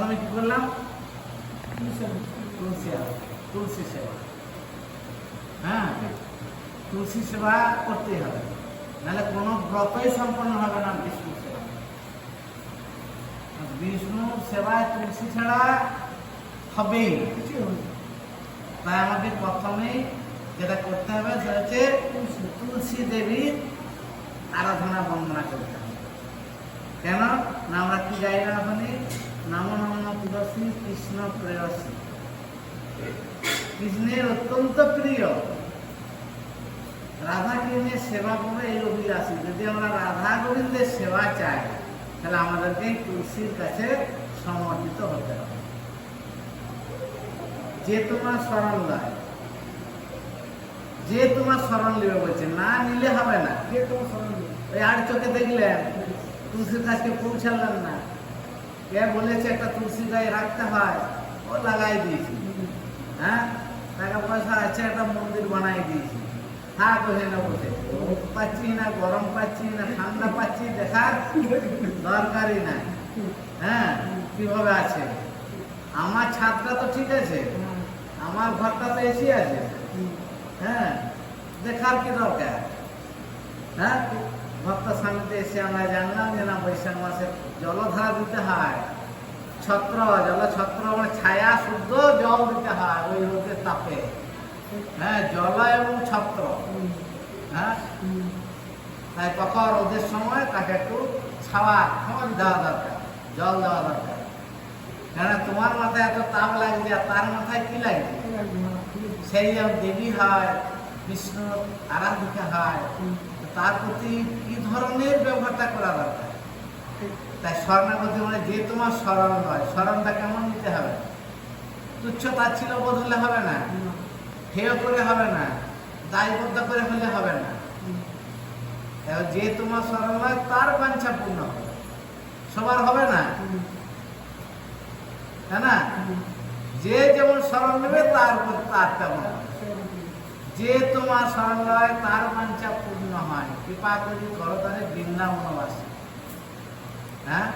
প্রথমে কি করলাম? তুলসী সেবা। হ্যাঁ, তুলসী সেবা করতেই হবে, নাহলে কোনো ব্রতই সম্পন্ন হবে না বিষ্ণু সেবা। বিষ্ণু সেবায় তুলসী ছাড়া হবেই। তাই আমাদের প্রথমেই যেটা করতে হবে সেটা হচ্ছে তুলসী দেবীর আরাধনা বন্দনা করতে হবে। কেন না আমরা কি গাই না ওখানে? নমো নমো তুলসী কৃষ্ণ প্রেয়সী। কৃষ্ণের অত্যন্ত প্রিয়, রাধা কৃষ্ণের সেবা করে এই অভিলাষী। যদি আমরা রাধা গোবিন্দের সেবা চাই তাহলে আমাদেরকে তুলসীর কাছে সমর্পিত হতে হবে। যে তোমার শরণ লয়, যে তোমার শরণ নেবে বলছে, না নিলে হবে না। ওই আর চোখে দেখলেন তুলসীর কাছে পৌঁছালেন না, কে বলেছে একটা তুলসী গায়ে রাখতে হয়, ও লাগাই দিয়েছি। হ্যাঁ, টাকা পয়সা আছে, একটা মন্দির বানাই দিয়েছি, থাক ওখানে বসে। রোদ পাচ্ছি না, গরম পাচ্ছি না, ঠান্ডা পাচ্ছি, দেখার দরকারই নাই। হ্যাঁ, কিভাবে আছে? আমার ছাদটা তো ঠিক আছে, আমার ঘরটা তো এসি আছে। হ্যাঁ, দেখার কি দরকার? হ্যাঁ, ভক্ত স্বামীতে এসে আমরা জানলাম যে না বৈশাখ মাসে জলধারা দিতে হয়, ছত্র জলছত্র মানে ছায়া শুদ্ধ জল দিতে হয় ওই রোদের তাপে। হ্যাঁ, জল এবং ছত্র। হ্যাঁ, তাই তখন রোদের সময় তাকে একটু ছাওয়া দেওয়া দরকার, জল দেওয়া দরকার। কেন তোমার মাথায় এত তাপ লাগছে আর তার মাথায় কি লাগছে? সেই যেমন দেবী হয়, বিষ্ণু আরাধিকা হয়, তার প্রতি কি ধরনের ব্যবহারটা করা দরকার? তাই শরণাগতি মানে যে তোমার শরণ নয়, শরণটা কেমন নিতে হবে? তুচ্ছ তাচ্ছিল্য বোধ হলে হবে না, হেয় করে হবে না, দায়বদ্ধ করে হলে হবে না। যে তোমার শরণ নয় তার বাঞ্ছা পূর্ণ হবে, সবার হবে না, তাই না? যে যেমন শরণ নেবে তার তেমন হবে। যে তোমার শরণ লয় তার বাঞ্ছা পূর্ণ হয়, কৃপা করি করতারে বৃন্দাবনবাসী। হ্যাঁ,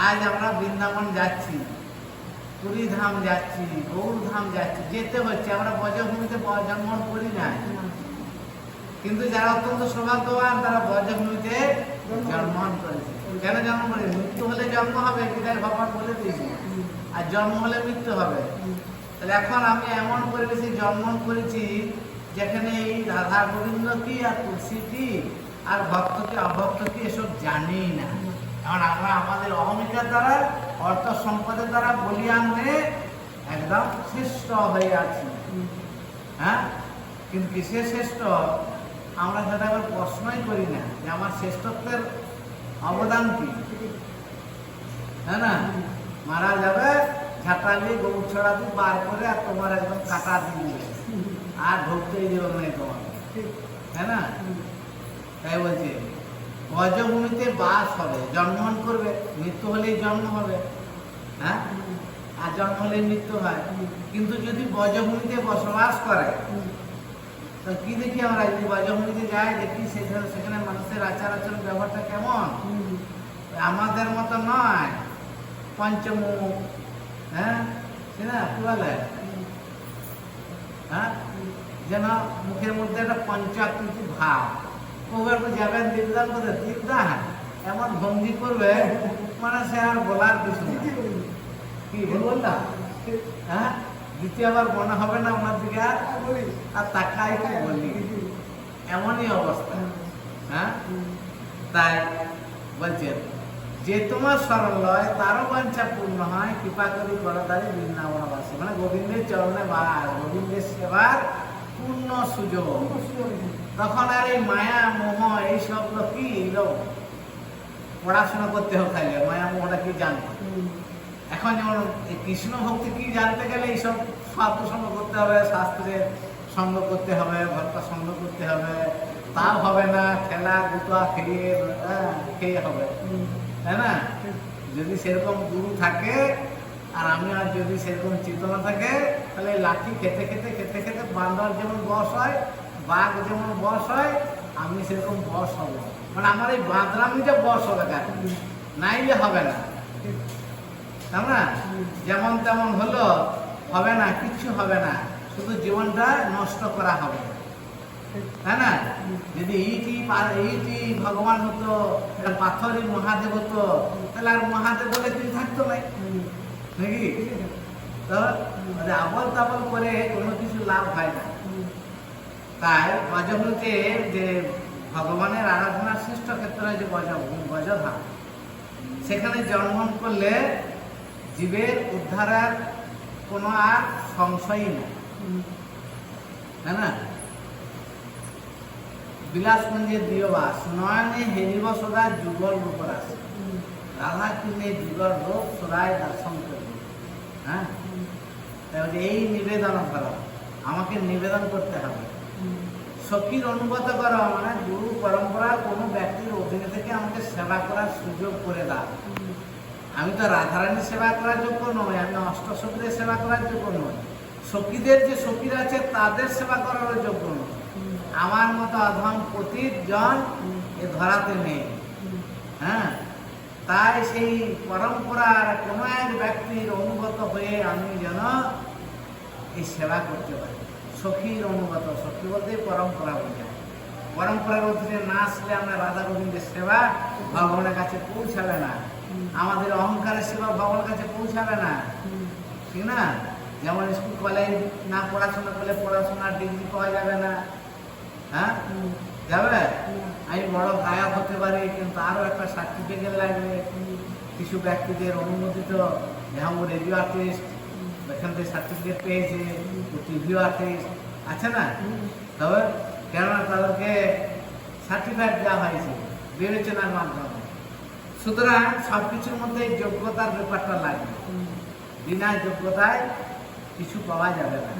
আজ আমরা বৃন্দাবন যাচ্ছি, পুরী ধাম যাচ্ছি, গৌর ধাম যাচ্ছি, যেতে হচ্ছে। আমরা ব্রজভূমিতে জন্মগ্রহণ করি না, কিন্তু যারা অত্যন্ত সৌভাগ্যবান তারা ব্রজভূমিতে জন্মগ্রহণ করেছে। কেন জন্ম করে? মৃত্যু হলে জন্ম হবে, বিদায় ভগবান বলে দিয়েছে, আর জন্ম হলে মৃত্যু হবে। তাহলে এখন আমি এমন পরিবেশে জন্মগ্রহণ করেছি যেখানে এই রাধা গোবিন্দ কি আর তুলসী কি আর ভক্ত কি অভক্ত কি এসব জানি না। কারণ আমরা আমাদের অহমিকার দ্বারা, অর্থ সম্পদের দ্বারা বলিয়ান হয়ে একদম শ্রেষ্ঠ হয়ে আছি। হ্যাঁ, কিন্তু কিসের শ্রেষ্ঠ আমরা সেটা আবার প্রশ্নই করি না যে আমার শ্রেষ্ঠত্বের অবদান কি। হ্যাঁ না, মারা যাবে ঝাঁটালি গরু ছড়া দিয়ে বার করে আর তোমার একদম কাটা দিয়ে আর ঢুকতেই দেবে না তোমার। হ্যাঁ না, তাই বলছে ব্রজভূমিতে বাস হবে, জন্মগ্রহণ করবে, মৃত্যু হলেই জন্ম হবে। হ্যাঁ, আর জন্ম হলেই মৃত্যু হয়। কিন্তু যদি ব্রজভূমিতে বসবাস করে তো কি দেখি আমরা? যদি ব্রজভূমিতে যাই দেখি সেখানে মানুষের আচার আচরণ ব্যবহারটা কেমন। আমাদের মতো নয়, পঞ্চমুখ। হ্যাঁ, কি বলে? হ্যাঁ, যেন মুখের মধ্যে একটা পঞ্চাকৃতি ভাব। ওভাবে যাবেন দীপদান করে দীপদান এমন ভঙ্গি করবে মানে সে আর বলার কিছু না। কি বললাম? হ্যাঁ, দ্বিতীয়বার মনে হবে না ওনার দিকে আর তাকাই কি বলি, এমনই অবস্থা। হ্যাঁ, তাই বলছেন যে তোমার শরণ লয় তারও বাঞ্ছা পূর্ণ হয়, কৃপা করি করতারি বৃন্দাবনবাসী। মানে গোবিন্দের চরণে বাস, গোবিন্দের সেবার পূর্ণ সুযোগ। তখন আর এই মায়া মোহ এই শব্দ কি পড়াশোনা করতে হবে, খাইলে মায়া মোহটা কি জানতো। এখন যেমন এই কৃষ্ণ ভক্তি কি জানতে গেলে এইসব সাধু সঙ্গ করতে হবে, শাস্ত্রের সঙ্গ করতে হবে, ভক্ত সঙ্গ করতে হবে, তাও হবে না, খেলা গুতা খেয়ে হবে। তাই না? যদি সেরকম গুরু থাকে আর আমি আর যদি সেরকম চেতনা থাকে তাহলে লাঠি খেতে খেতে খেতে খেতে বান্দর যেমন বস হয়, বাঘ যেমন বস হয়, আমি সেরকম বস হব। মানে আমার এই বাঁদরামিটা বস হবে, নাইলে হবে না। তাই না? যেমন তেমন হলো হবে না, কিচ্ছু হবে না, শুধু জীবনটা নষ্ট করা হবে, তাই না? যদি ইটি ভগবান হতো, পাথরই মহাদেব হতো, তাহলে আর মহাদেব বলে তিনি থাকতো নাই নাকি? তো আবল তাবল করে কোনো কিছু লাভ হয় না। তাই গজমুখে যে ভগবানের আরাধনার শ্রেষ্ঠ ক্ষেত্র যে গজধাম, সেখানে জন্মগ্রহণ করলে জীবের উদ্ধারের কোনো আর সংশয়ই নেই, তাই না? বিলাসকুঞ্জে দিয়বাস নয়নে হেরিব সদা যুগল রূপ আসে, রাধা কৃষ্ণে যুগল রূপ সদায় দর্শন করবে। হ্যাঁ, এই নিবেদন করো, আমাকে নিবেদন করতে হবে। সখীর অনুগত করো, মানে গুরু পরম্পরার কোনো ব্যক্তির অধীনে থেকে আমাকে সেবা করার সুযোগ করে দাও। আমি তো রাধারানীর সেবা করার যোগ্য নই, আমি অষ্টসখীদের সেবা করার যোগ্য নই, সখীদের যে সখীরা আছে তাদের সেবা করার যোগ্য নই। আমার মতো অধম পতিত জন এ ধরাতে নেই। হ্যাঁ, তাই সেই পরম্পরার কোনো এক ব্যক্তির অনুগত হয়ে আমি যেন এই সেবা করতে পারি। সখীর অনুগত, সখী বলতে পরম্পরা বোঝায়। পরম্পরার অধীনে না আসলে আমরা রাধা গোবিন্দের সেবা ভগবানের কাছে পৌঁছাবে না, আমাদের অহংকারের সেবা ভগবানের কাছে পৌঁছাবে না, ঠিক না? যেমন স্কুল কলেজ না পড়াশোনা করলে পড়াশোনার ডিগ্রি পাওয়া যাবে না। হ্যাঁ, যাবে? আমি বড় গায়ক হতে পারি, কিন্তু আরো একটা সার্টিফিকেট লাগবে। কিছু ব্যক্তিদের অনুমোদিত, যেমন রেডিও আর্টিস্ট, এখান থেকে সার্টিফিকেট পেয়েছে, টিভি আর্টিস্ট আছে না? তবে কেননা তাদেরকে সার্টিফিকেট দেওয়া হয়েছে বিবেচনার মাধ্যমে। সুতরাং সবকিছুর মধ্যে যোগ্যতার ব্যাপারটা লাগবে, বিনা যোগ্যতায় কিছু পাওয়া যাবে না।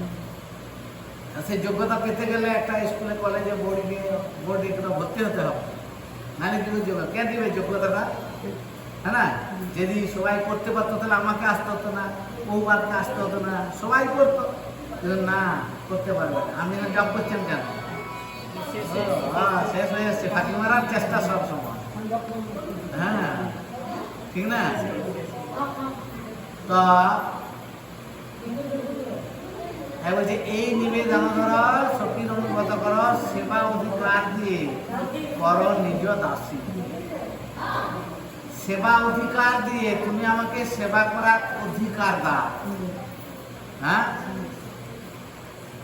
সেই যোগ্যতা পেতে গেলে একটা স্কুলে কলেজে বোর্ডে ভর্তি হতে হবে, নাহলে কিন্তু কে দিবে যোগ্যতাটা? হ্যাঁ না? যদি সবাই করতে পারতো তাহলে আমাকে আসতে হতো না, বহুবারকে আসতে হতো না, সবাই করতো। না, করতে পারবে না। আপনি জব করছেন কেন? শেষ হয়ে যাচ্ছে, ফাঁকি মারার চেষ্টা সব সময়। হ্যাঁ, ঠিক না? তো বলছে এই নিবেদন করো, সখীর অনুগত করো, সেবা অধিকার দিয়ে করো নিজ দাসী। সেবা অধিকার দিয়ে তুমি আমাকে সেবা করার অধিকার দাও। হ্যাঁ,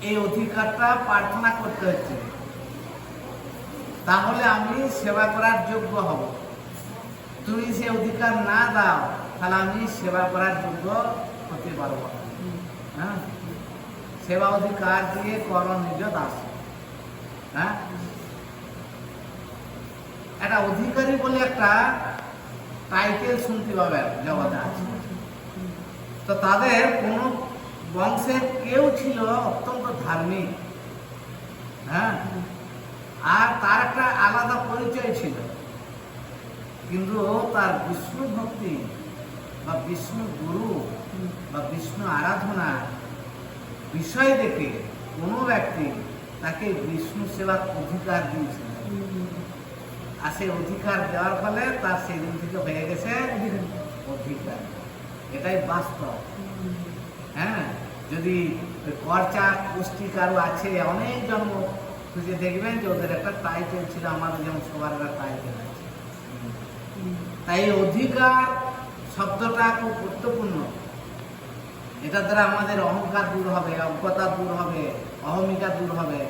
এই অধিকারটা প্রার্থনা করতে হচ্ছে, তাহলে আমি সেবা করার যোগ্য হব। তুমি সে অধিকার না দাও, তাহলে আমি সেবা করার যোগ্য হতে পারব। হ্যাঁ, সেবা অধিকার দিয়ে করো নিজ দাসী। হ্যাঁ, একটা অধিকারী বলে একটা টাইটেল শুনতে পাবে জগতে আছে। তো তাদের কোন বংশের কেউ ছিল অত্যন্ত ধার্মিক। হ্যাঁ, আর তার একটা আলাদা পরিচয় ছিল, কিন্তু তার বিষ্ণু ভক্তি বা বিষ্ণু গুরু বা বিষ্ণু আরাধনা বিষয় দেখে কোনো ব্যক্তি তাকে বিষ্ণু সেবার অধিকার দিয়েছিল। আর সেই অধিকার দেওয়ার ফলে তার সেই দিন থেকে হয়ে গেছে অধিকার। এটাই বাস্তব। হ্যাঁ, যদি খরচা পুষ্টি কারো আছে, অনেক জন্ম খুঁজে দেখবেন যে ওদের একটা টাইটেল ছিল, আমাদের যেমন সবার একটা টাইটেল আছে। তাই অধিকার শব্দটা খুব গুরুত্বপূর্ণ। এটা দ্বারা আমাদের অহংকার দূর হবে, অজ্ঞতা দূর হবে, অহমিকা দূর হবে,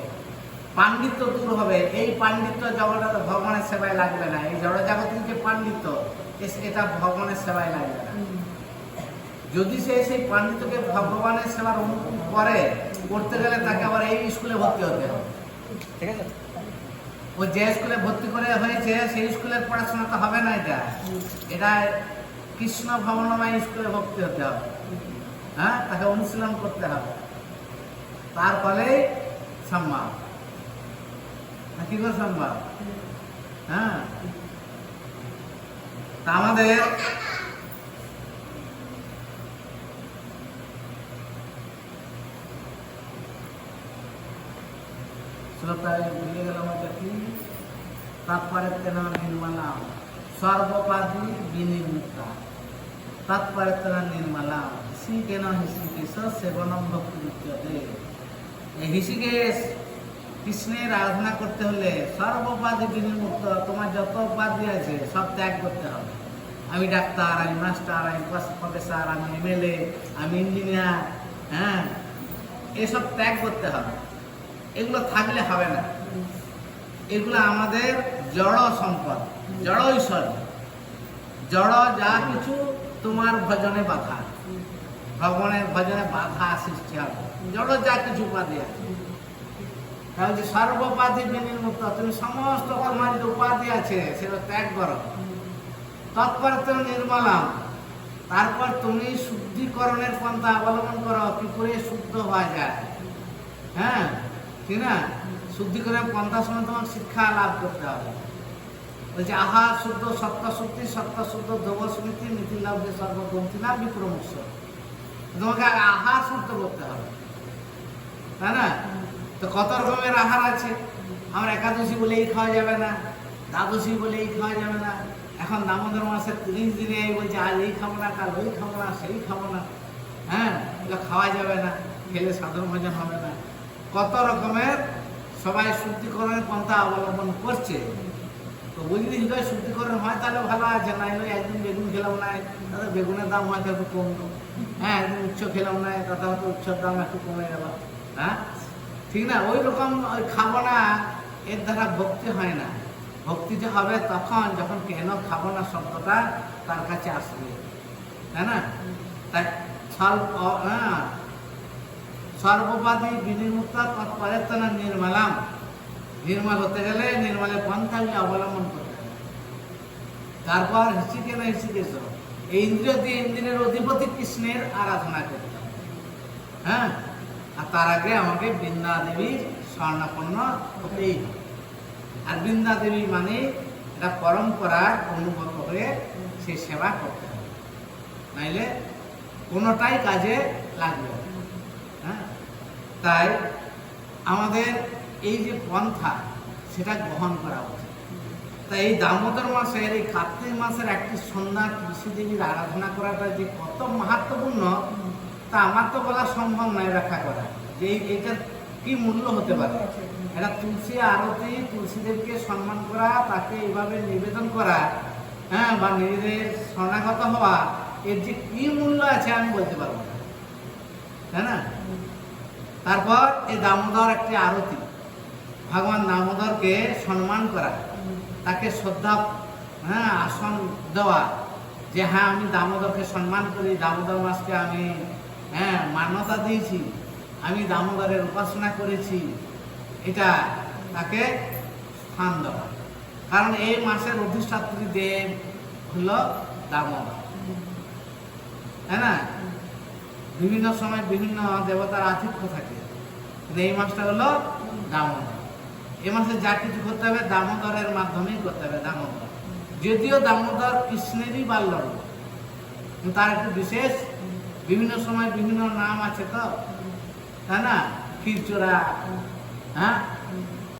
পাণ্ডিত্য দূর হবে। এই পাণ্ডিত্য জগৎটা ভগবানের সেবায় লাগবে না। এই জড়জাগতিক যে পাণ্ডিত্য, এটা ভগবানের সেবায় লাগবে না। যদি সে সেই পাণ্ডিত্যকে ভগবানের সেবার অনুকূল করে, করতে গেলে তাকে আবার এই স্কুলে ভর্তি হতে হবে। ঠিক আছে? ও যে স্কুলে ভর্তি করে হয়েছে সেই স্কুলের পড়াশোনা তো হবে না। এটা কৃষ্ণ ভবনময় স্কুলে ভর্তি হতে হবে। হ্যাঁ, তাকে অনুশীলন করতে হবে, তার ফলে সম্ভব। কি করে সম্ভব? হ্যাঁ, তা আমাদের শ্রোতায় ভুলে গেলাম এটা কি? তারপরে তেনা নির্মালা সর্বপাদি বিনির্মুক্তা। তৎপরতনা নির্মলাম হৃষিকেন হৃষিকেশ সেবনম ভক্তি উচ্যতে। এই হৃষিকেশ কৃষ্ণের আরাধনা করতে হলে সর্বোপাধি বিনির্মুক্ত, তোমার যত উপাধি আছে সব ত্যাগ করতে হবে। আমি ডাক্তার, আমি মাস্টার, আমি প্রফেসর, আমি এমএলএ, আমি ইঞ্জিনিয়ার, হ্যাঁ, এসব ত্যাগ করতে হবে। এগুলো থাকলে হবে না। এগুলো আমাদের জড় সম্পদ, জড় ঐশ্বর্য, জড় যা কিছু তোমার ভজনে বাধা, ভগবানের ভজনে বাধা সৃষ্টি হবে। জড় যা কিছু উপাধি আছে, তাহলে সর্বোপাধি বিনির্মুক্ত, তুমি সমস্ত তোমার যে উপাধি আছে সেটা ত্যাগ করো। তৎপর তুমি নির্মলাম, তারপর তুমি শুদ্ধিকরণের পন্থা অবলম্বন করো, কি করে শুদ্ধ হওয়া যায়। হ্যাঁ, ঠিক না? শুদ্ধিকরণের পন্থার সময় তোমার শিক্ষা লাভ করতে হবে। বলছে আহা শুদ্ধ সত্য শুদ্ধি, সত্য শুদ্ধ ধ্রুব স্মৃতি, নীতি লাভ যে সর্বগ্রন্থি না বিপ্রমুখ। তোমাকে আহার শুদ্ধ করতে হবে, তাই না? তো কত রকমের আহার আছে। আমরা একাদশী বলে এই খাওয়া যাবে না, দ্বাদশী বলে এই খাওয়া যাবে না। এখন দামোদর মাসের 30 দিনে বলছে আজ এই খাবো না, কাল ওই খাবো না, সেই খাবো না। হ্যাঁ, এগুলো খাওয়া যাবে না, খেলে সাধারণ ভোজন হবে না। কত রকমের সবাই শুদ্ধিকরণের পন্থা অবলম্বন করছে। তো ওই যদি হৃদয় শুদ্ধিকরণ হয় তাহলে ভালো আছে, না হলে একদিন বেগুন খেলাম না, তাদের বেগুনের দাম হয়তো একটু কমলো। হ্যাঁ, একদিন উচ্চ খেলাম না, তাতে হয়তো উচ্চর দাম একটু কমে গেল। হ্যাঁ, ঠিক না? ওই রকম ওই খাবো না, এর দ্বারা ভক্তি হয় না। ভক্তি যে হবে তখন যখন কেন খাবো না শব্দটা তার কাছে আসবে, তাই না? তাই সর্বোপাধি বিনির্মুক্ত তৎপরতনা নির্মলাম, নির্মল হতে গেলে নির্মলের পন্থাগুলি অবলম্বন করতে হবে। তারপর হৃষিকেন হৃষিকেশ, এই ইন্দ্রিয় দিয়ে ইন্দ্রিয়ের অধিপতি কৃষ্ণের আরাধনা করতে হবে। হ্যাঁ, আর তার আগে আমাকে বৃন্দা দেবীর স্বর্ণাপন্ন হতেই হবে। আর বৃন্দা দেবী মানে এটা পরম্পরার অনুভব করে সে সেবা করতে হবে, নাইলে কোনোটাই কাজে লাগবে। হ্যাঁ, তাই আমাদের এই যে পন্থা সেটা গ্রহণ করা উচিত। তাই এই দামোদর মাসের, এই কার্তিক মাসের একটি সন্ধ্যা তুলসী দেবীর আরাধনা করাটা যে কত মাহাত্ম্যপূর্ণ তা আমার তো বলা সম্ভব নয় ব্যাখ্যা করা, যে এটার কি মূল্য হতে পারে। এটা তুলসী আরতি, তুলসী দেবীকে সম্মান করা, তাকে এইভাবে নিবেদন করা, হ্যাঁ, বা নিজেদের শরণাগত হওয়া, এর যে কি মূল্য আছে আমি বলতে পারবো না, তাই না? তারপর এই দামোদর একটি আরতি, ভগবান দামোদরকে সম্মান করা, তাকে শ্রদ্ধা, হ্যাঁ, আসন দেওয়া, যে হ্যাঁ আমি দামোদরকে সম্মান করি, দামোদর মাসকে আমি হ্যাঁ মান্যতা দিয়েছি, আমি দামোদরের উপাসনা করেছি, এটা তাকে স্থান দেওয়া। কারণ এই মাসের অধিষ্ঠাত্রী দেব হল দামোদর, তাই না? বিভিন্ন সময় বিভিন্ন দেবতার আতিথ্য থাকে, কিন্তু এই মাসটা হলো দামোদর। এই মাসে যা কিছু করতে হবে দামোদরের মাধ্যমেই করতে হবে। দামোদর যদিও দামোদর কৃষ্ণেরই বাল্য রূপ, কিন্তু তার একটু বিশেষ বিভিন্ন সময় বিভিন্ন নাম আছে, তো তাই না? ক্ষীরচোরা, হ্যাঁ,